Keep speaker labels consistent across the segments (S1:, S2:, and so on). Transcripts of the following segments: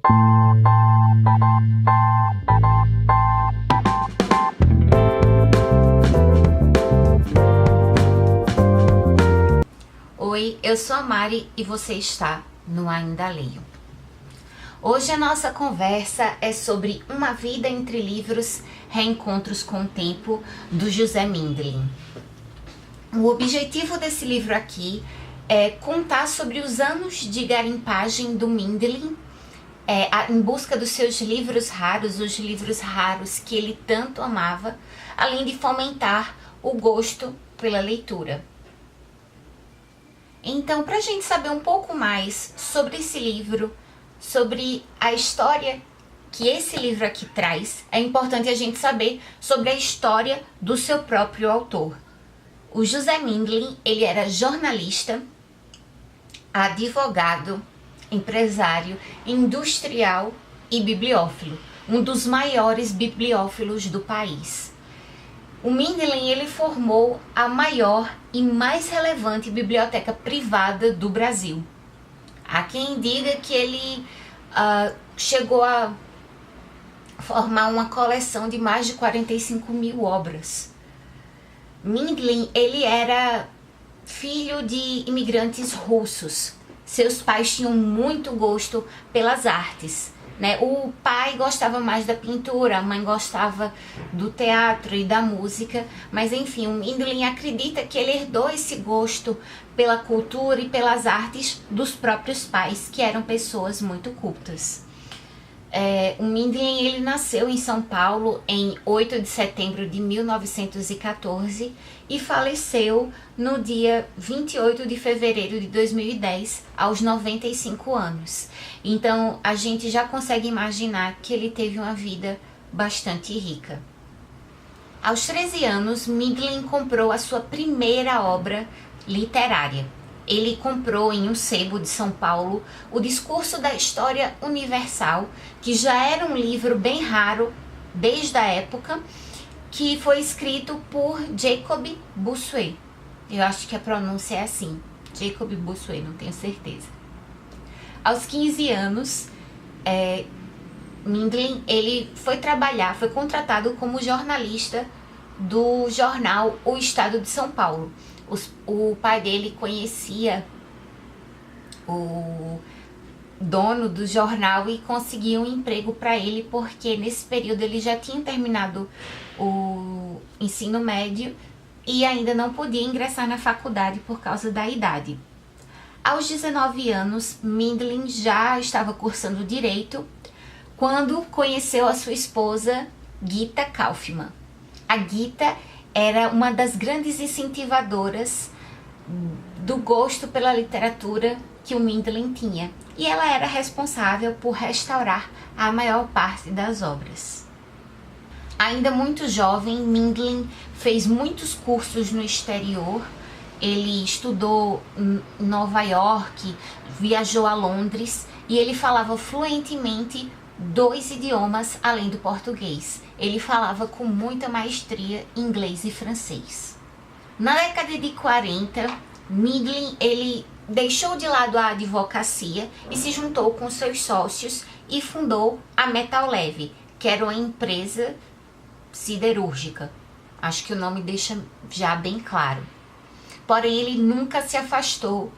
S1: Oi, eu sou a Mari e você está no Ainda Leio. Hoje a nossa conversa é sobre Uma Vida Entre Livros, Reencontros com o Tempo, do José Mindlin. O objetivo desse livro aqui é contar sobre os anos de garimpagem do Mindlin, em busca dos seus livros raros, os livros raros que ele tanto amava, além de fomentar o gosto pela leitura. Então, para a gente saber um pouco mais sobre esse livro, sobre a história que esse livro aqui traz, é importante a gente saber sobre a história do seu próprio autor. O José Mindlin, ele era jornalista, advogado, empresário, industrial e bibliófilo, um dos maiores bibliófilos do país. O Mindlin, ele formou a maior e mais relevante biblioteca privada do Brasil. Há quem diga que ele chegou a formar uma coleção de mais de 45 mil obras. Mindlin, ele era filho de imigrantes russos. Seus pais tinham muito gosto pelas artes, né? O pai gostava mais da pintura, a mãe gostava do teatro e da música, mas enfim, o Mindlin acredita que ele herdou esse gosto pela cultura e pelas artes dos próprios pais, que eram pessoas muito cultas. O Mindlin, ele nasceu em São Paulo em 8 de setembro de 1914 e faleceu no dia 28 de fevereiro de 2010, aos 95 anos. Então, a gente já consegue imaginar que ele teve uma vida bastante rica. Aos 13 anos, Mindlin comprou a sua primeira obra literária. Ele comprou em um sebo de São Paulo o Discurso da História Universal, que já era um livro bem raro desde a época, que foi escrito por Jacob Bossuet. Eu acho que a pronúncia é assim, Jacob Bossuet, não tenho certeza. Aos 15 anos, Mindlin, ele foi contratado como jornalista do jornal O Estado de São Paulo. O pai dele conhecia o dono do jornal e conseguiu um emprego para ele, porque nesse período ele já tinha terminado o ensino médio e ainda não podia ingressar na faculdade por causa da idade. Aos 19 anos, Mindlin já estava cursando Direito quando conheceu a sua esposa, Gita Kaufmann. A Gita era uma das grandes incentivadoras do gosto pela literatura que o Mindlin tinha, e ela era responsável por restaurar a maior parte das obras. Ainda muito jovem, Mindlin fez muitos cursos no exterior. Ele estudou em Nova York, viajou a Londres e ele falava fluentemente 2 idiomas além do português. Ele falava com muita maestria inglês e francês. Na década de 40, Mindlin, ele deixou de lado a advocacia e se juntou com seus sócios e fundou a Metal Leve, que era uma empresa siderúrgica. Acho que o nome deixa já bem claro. Porém, ele nunca se afastou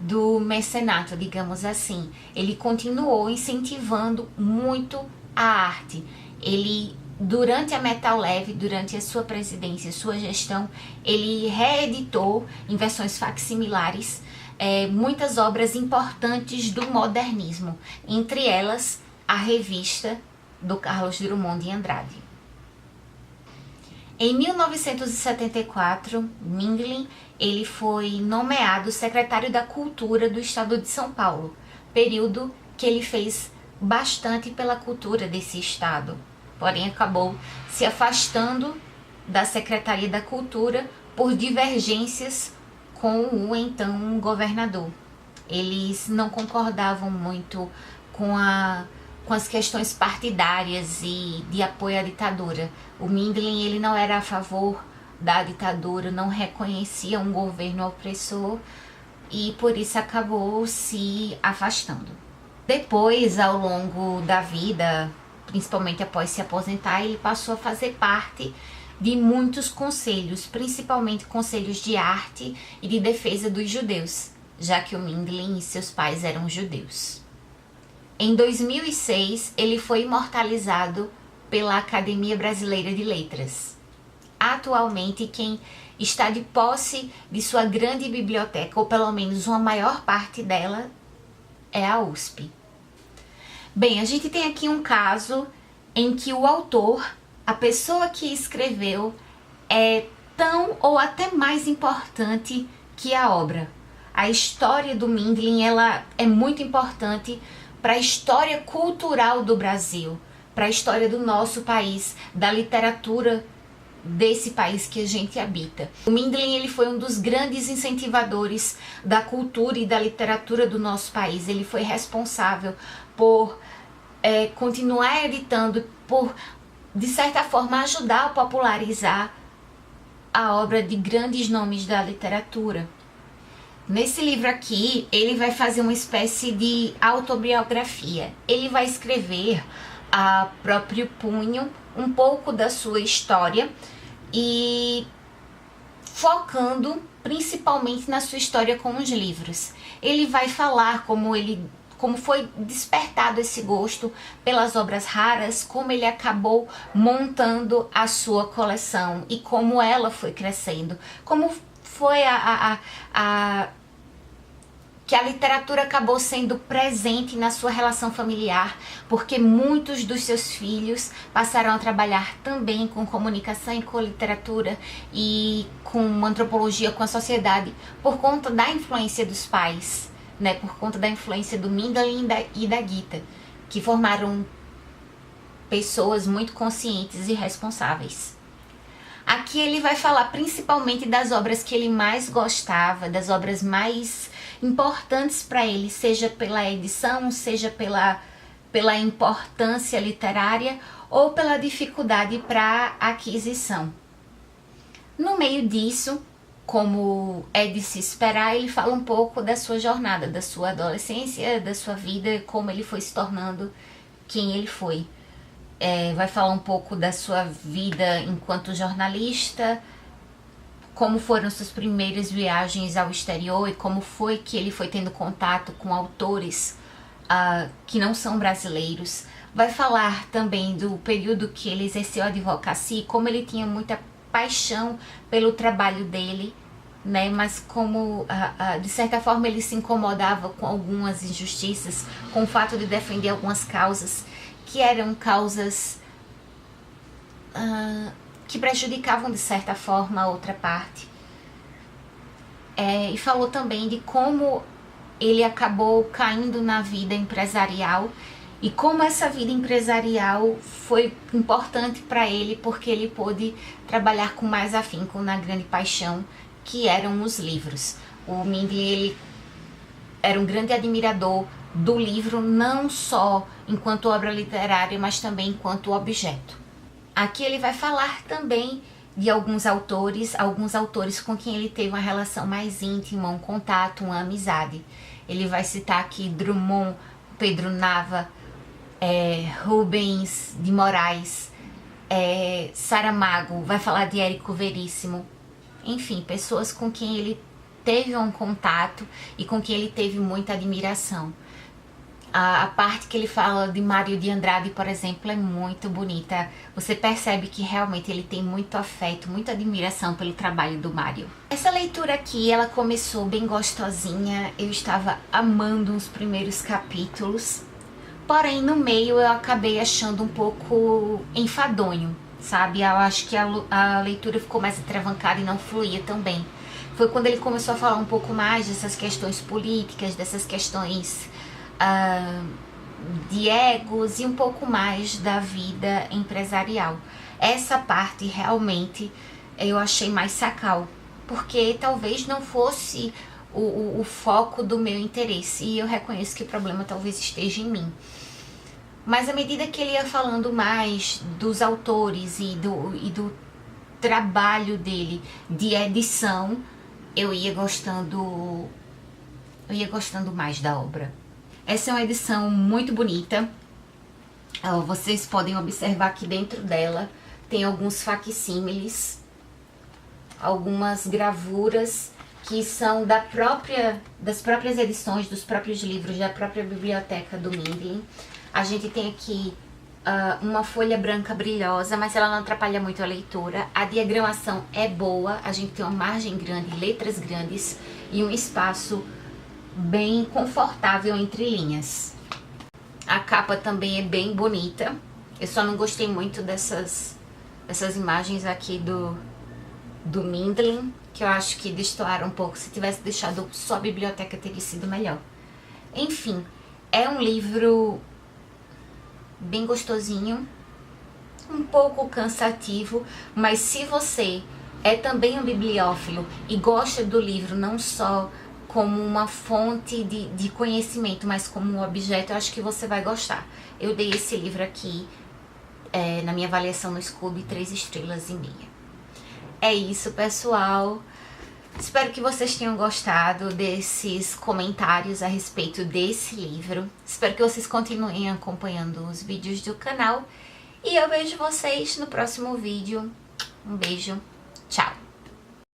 S1: do mecenato, digamos assim. Ele continuou incentivando muito a arte. Ele, durante a Metal Leve, durante a sua presidência, sua gestão, ele reeditou em versões facsimilares muitas obras importantes do modernismo, entre elas a revista do Carlos Drummond de Andrade. Em 1974, Mindlin, ele foi nomeado secretário da Cultura do Estado de São Paulo, período que ele fez bastante pela cultura desse estado. Porém, acabou se afastando da Secretaria da Cultura por divergências com o então governador. Eles não concordavam muito com as questões partidárias e de apoio à ditadura. O Mindlin, ele não era a favor da ditadura, não reconhecia um governo opressor e por isso acabou se afastando. Depois, ao longo da vida, principalmente após se aposentar, ele passou a fazer parte de muitos conselhos, principalmente conselhos de arte e de defesa dos judeus, já que o Mindlin e seus pais eram judeus. Em 2006, ele foi imortalizado pela Academia Brasileira de Letras. Atualmente, quem está de posse de sua grande biblioteca, ou pelo menos uma maior parte dela, é a USP. Bem, a gente tem aqui um caso em que o autor, a pessoa que escreveu, é tão ou até mais importante que a obra. A história do Mindlin, ela é muito importante para a história cultural do Brasil, para a história do nosso país, da literatura desse país que a gente habita. O Mindlin, ele foi um dos grandes incentivadores da cultura e da literatura do nosso país. Ele foi responsável por continuar editando, por, de certa forma, ajudar a popularizar a obra de grandes nomes da literatura. Nesse livro aqui, ele vai fazer uma espécie de autobiografia. Ele vai escrever a próprio punho um pouco da sua história e focando principalmente na sua história com os livros. Ele vai falar como foi despertado esse gosto pelas obras raras, como ele acabou montando a sua coleção e como ela foi crescendo, como foi que a literatura acabou sendo presente na sua relação familiar, porque muitos dos seus filhos passaram a trabalhar também com comunicação e com literatura e com antropologia, com a sociedade, por conta da influência dos pais, né? Por conta da influência do Mindlin e da Gita, que formaram pessoas muito conscientes e responsáveis. Aqui ele vai falar principalmente das obras que ele mais gostava, das obras mais importantes para ele, seja pela edição, seja pela importância literária ou pela dificuldade para aquisição. No meio disso, como é de se esperar, ele fala um pouco da sua jornada, da sua adolescência, da sua vida, como ele foi se tornando quem ele foi. Vai falar um pouco da sua vida enquanto jornalista, como foram suas primeiras viagens ao exterior e como foi que ele foi tendo contato com autores que não são brasileiros. Vai falar também do período que ele exerceu a advocacia, como ele tinha muita paixão pelo trabalho dele, né? Mas como de certa forma ele se incomodava com algumas injustiças, com o fato de defender algumas causas que eram causas que prejudicavam de certa forma a outra parte. E falou também de como ele acabou caindo na vida empresarial e como essa vida empresarial foi importante para ele, porque ele pôde trabalhar com mais afinco na grande paixão que eram os livros. O Mindlin, ele era um grande admirador do livro, não só enquanto obra literária, mas também enquanto objeto. Aqui ele vai falar também de alguns autores com quem ele teve uma relação mais íntima, um contato, uma amizade. Ele vai citar aqui Drummond, Pedro Nava, Rubens de Moraes, Saramago, vai falar de Érico Veríssimo. Enfim, pessoas com quem ele teve um contato e com quem ele teve muita admiração. A parte que ele fala de Mário de Andrade, por exemplo, é muito bonita. Você percebe que realmente ele tem muito afeto, muita admiração pelo trabalho do Mário. Essa leitura aqui, ela começou bem gostosinha. Eu estava amando os primeiros capítulos. Porém, no meio eu acabei achando um pouco enfadonho, sabe? Eu acho que a leitura ficou mais atravancada e não fluía tão bem. Foi quando ele começou a falar um pouco mais dessas questões políticas, dessas questões de egos e um pouco mais da vida empresarial. Essa parte realmente eu achei mais sacal, porque talvez não fosse o foco do meu interesse, e eu reconheço que o problema talvez esteja em mim. Mas à medida que ele ia falando mais dos autores e do trabalho dele de edição, eu ia gostando mais da obra. Essa é uma edição muito bonita. Vocês podem observar que dentro dela tem alguns facsímiles, algumas gravuras que são das próprias edições, dos próprios livros, da própria biblioteca do Mindlin. A gente tem aqui uma folha branca brilhosa, mas ela não atrapalha muito a leitura. A diagramação é boa, a gente tem uma margem grande, letras grandes e um espaço bem confortável entre linhas. A capa também é bem bonita. Eu só não gostei muito dessas imagens aqui do Mindlin, que eu acho que destoaram um pouco. Se tivesse deixado só a biblioteca, teria sido melhor. Enfim, é um livro bem gostosinho, um pouco cansativo, mas se você é também um bibliófilo e gosta do livro não só como uma fonte de conhecimento, mas como um objeto, eu acho que você vai gostar. Eu dei esse livro aqui, na minha avaliação no Scoob, 3,5 estrelas. É isso, pessoal. Espero que vocês tenham gostado desses comentários a respeito desse livro. Espero que vocês continuem acompanhando os vídeos do canal. E eu vejo vocês no próximo vídeo. Um beijo. Tchau.